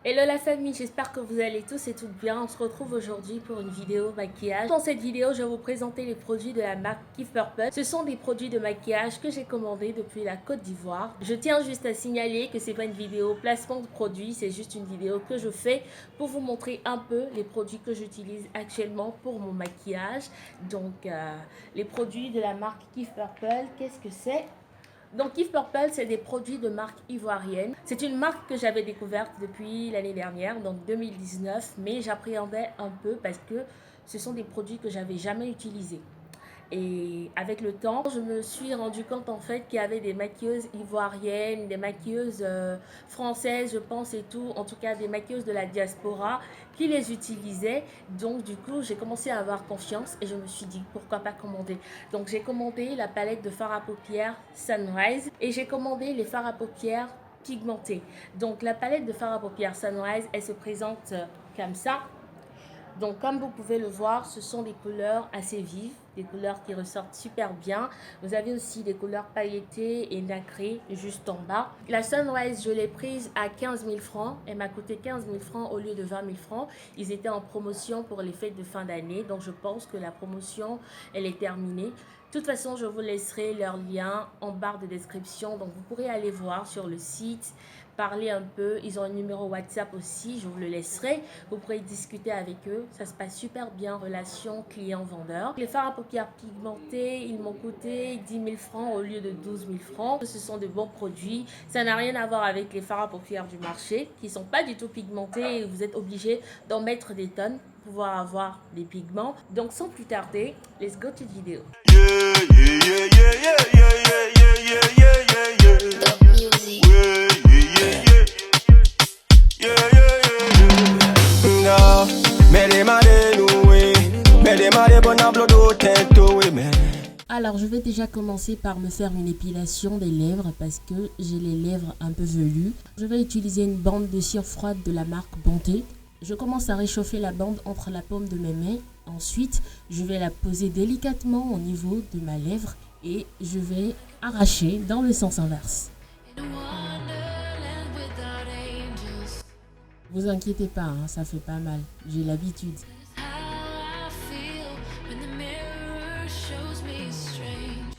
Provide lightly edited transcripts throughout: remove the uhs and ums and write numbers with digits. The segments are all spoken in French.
Hello la famille, j'espère que vous allez tous et toutes bien. On se retrouve aujourd'hui pour une vidéo maquillage. Dans cette vidéo, je vais vous présenter les produits de la marque Kif Purple. Ce sont des produits de maquillage que j'ai commandés depuis la Côte d'Ivoire. Je tiens juste à signaler que c'est pas une vidéo placement de produits, c'est juste une vidéo que je fais pour vous montrer un peu les produits que j'utilise actuellement pour mon maquillage. Donc les produits de la marque Kif Purple, qu'est-ce que c'est? Donc Kif Purple, c'est des produits de marque ivoirienne. C'est une marque que j'avais découverte depuis l'année dernière, donc 2019, mais j'appréhendais un peu parce que ce sont des produits que j'avais jamais utilisés. Et avec le temps, je me suis rendu compte en fait qu'il y avait des maquilleuses ivoiriennes, des maquilleuses françaises, je pense et tout, en tout cas des maquilleuses de la diaspora qui les utilisaient. Donc du coup, j'ai commencé à avoir confiance et je me suis dit pourquoi pas commander. Donc j'ai commandé la palette de fard à paupières Sunrise et j'ai commandé les fards à paupières pigmentés. Donc la palette de fard à paupières Sunrise, elle se présente comme ça. Donc comme vous pouvez le voir, ce sont des couleurs assez vives, des couleurs qui ressortent super bien. Vous avez aussi des couleurs pailletées et nacrées juste en bas. La Sunrise, je l'ai prise à 15 000 francs. Elle m'a coûté 15 000 francs au lieu de 20 000 francs. Ils étaient en promotion pour les fêtes de fin d'année. Donc je pense que la promotion, elle est terminée. De toute façon, je vous laisserai leur lien en barre de description. Donc vous pourrez aller voir sur le site, parler un peu. Ils ont un numéro WhatsApp aussi, je vous le laisserai. Vous pourrez discuter avec eux. Ça se passe super bien, relation client-vendeur. Les fards à paupières pigmentés, ils m'ont coûté 10 000 francs au lieu de 12 000 francs. Ce sont de bons produits. Ça n'a rien à voir avec les fards à paupières du marché qui ne sont pas du tout pigmentés et vous êtes obligé d'en mettre des tonnes pour pouvoir avoir des pigments. Donc sans plus tarder, let's go to the vidéo. Alors je vais déjà commencer par me faire une épilation des lèvres parce que j'ai les lèvres un peu velues. Je vais utiliser une bande de cire froide de la marque Bonté. Je commence à réchauffer la bande entre la paume de mes mains. Ensuite, je vais la poser délicatement au niveau de ma lèvre et je vais arracher dans le sens inverse. Vous inquiétez pas, hein, ça fait pas mal, j'ai l'habitude.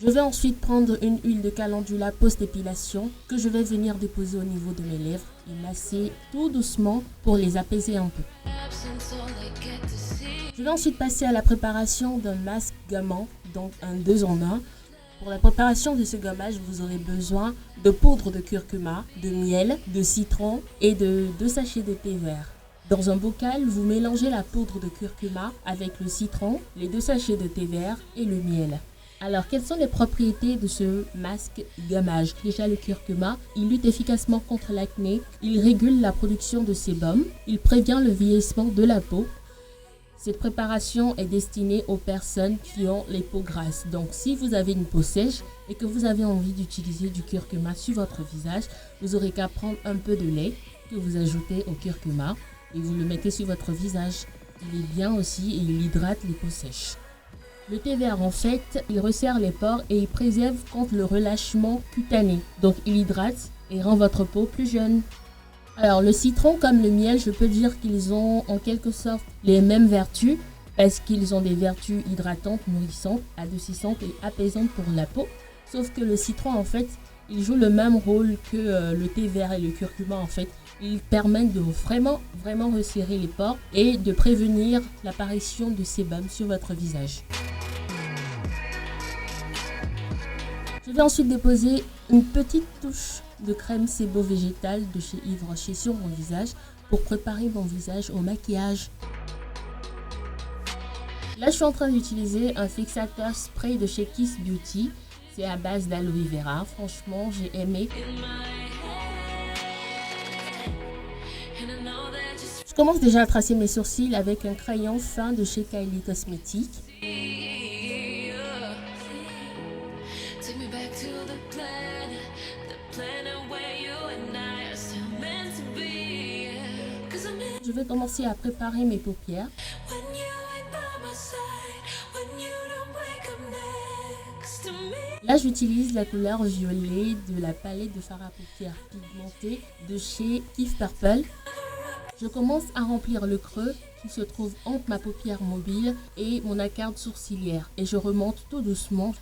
Je vais ensuite prendre une huile de calendula post-épilation que je vais venir déposer au niveau de mes lèvres et masser tout doucement pour les apaiser un peu. Je vais ensuite passer à la préparation d'un masque gommant, donc un 2 en 1. Pour la préparation de ce gommage, vous aurez besoin de poudre de curcuma, de miel, de citron et de 2 sachets de thé vert. Dans un bocal, vous mélangez la poudre de curcuma avec le citron, les 2 sachets de thé vert et le miel. Alors, quelles sont les propriétés de ce masque gommage? Déjà, le curcuma, il lutte efficacement contre l'acné, il régule la production de sébum, il prévient le vieillissement de la peau. Cette préparation est destinée aux personnes qui ont les peaux grasses. Donc, si vous avez une peau sèche et que vous avez envie d'utiliser du curcuma sur votre visage, vous aurez qu'à prendre un peu de lait que vous ajoutez au curcuma et vous le mettez sur votre visage. Il est bien aussi et il hydrate les peaux sèches. Le thé vert, en fait, il resserre les pores et il préserve contre le relâchement cutané. Donc, il hydrate et rend votre peau plus jeune. Alors, le citron comme le miel, je peux dire qu'ils ont en quelque sorte les mêmes vertus parce qu'ils ont des vertus hydratantes, nourrissantes, adoucissantes et apaisantes pour la peau. Sauf que le citron, en fait, il joue le même rôle que le thé vert et le curcuma, en fait. Ils permettent de vraiment resserrer les pores et de prévenir l'apparition de sébum sur votre visage. Je vais ensuite déposer une petite touche de crème sébo-végétale de chez Yves Rocher sur mon visage pour préparer mon visage au maquillage. Là, je suis en train d'utiliser un fixateur spray de chez Kiss Beauty. C'est à base d'aloe vera. Franchement, j'ai aimé. Je commence déjà à tracer mes sourcils avec un crayon fin de chez Kylie Cosmetics. Je vais commencer à préparer mes paupières. Là, j'utilise la couleur violet de la palette de fard à paupières pigmentée de chez Kif Purple. Je commence à remplir le creux qui se trouve entre ma paupière mobile et mon arcade sourcilière. Et je remonte tout doucement.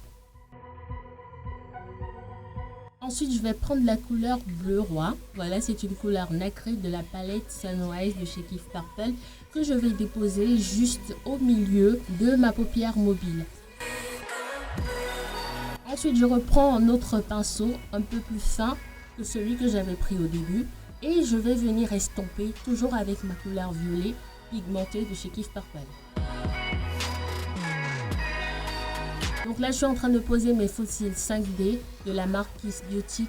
Ensuite, je vais prendre la couleur bleu roi. Voilà, c'est une couleur nacrée de la palette Sunrise de chez Kif Purple que je vais déposer juste au milieu de ma paupière mobile. Ensuite, je reprends un autre pinceau un peu plus fin que celui que j'avais pris au début et je vais venir estomper toujours avec ma couleur violet pigmentée de chez Kif Purple. Donc là, je suis en train de poser mes faux cils 5D de la marque Kiss Beauty.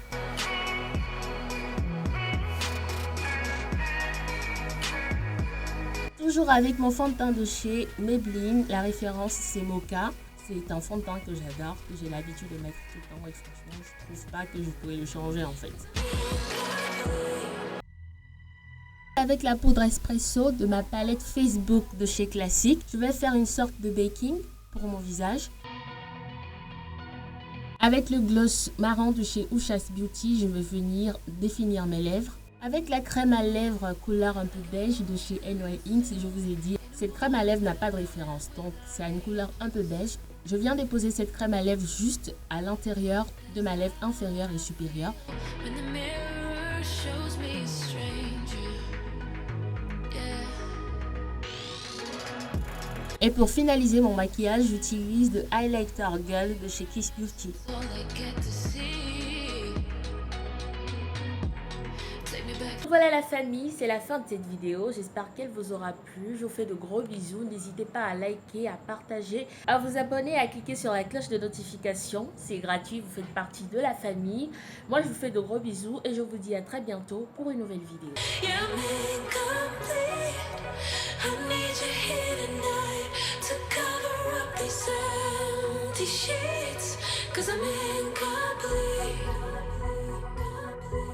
Toujours avec mon fond de teint de chez Maybelline, la référence c'est Mocha. C'est un fond de teint que j'adore, que j'ai l'habitude de mettre tout le temps et franchement, je trouve pas que je pourrais le changer en fait. Avec la poudre espresso de ma palette Facebook de chez Classic, je vais faire une sorte de baking pour mon visage. Avec le gloss marron de chez Ushas Beauty, je vais venir définir mes lèvres. Avec la crème à lèvres couleur un peu beige de chez NY Inc, je vous ai dit, cette crème à lèvres n'a pas de référence, donc c'est une couleur un peu beige. Je viens déposer cette crème à lèvres juste à l'intérieur de ma lèvre inférieure et supérieure. Et pour finaliser mon maquillage, j'utilise le Highlighter Girl de chez Kiss Beauty. Voilà la famille, c'est la fin de cette vidéo. J'espère qu'elle vous aura plu. Je vous fais de gros bisous. N'hésitez pas à liker, à partager, à vous abonner, à cliquer sur la cloche de notification. C'est gratuit, vous faites partie de la famille. Moi, je vous fais de gros bisous et je vous dis à très bientôt pour une nouvelle vidéo. To cover up these empty sheets, 'cause I'm incomplete.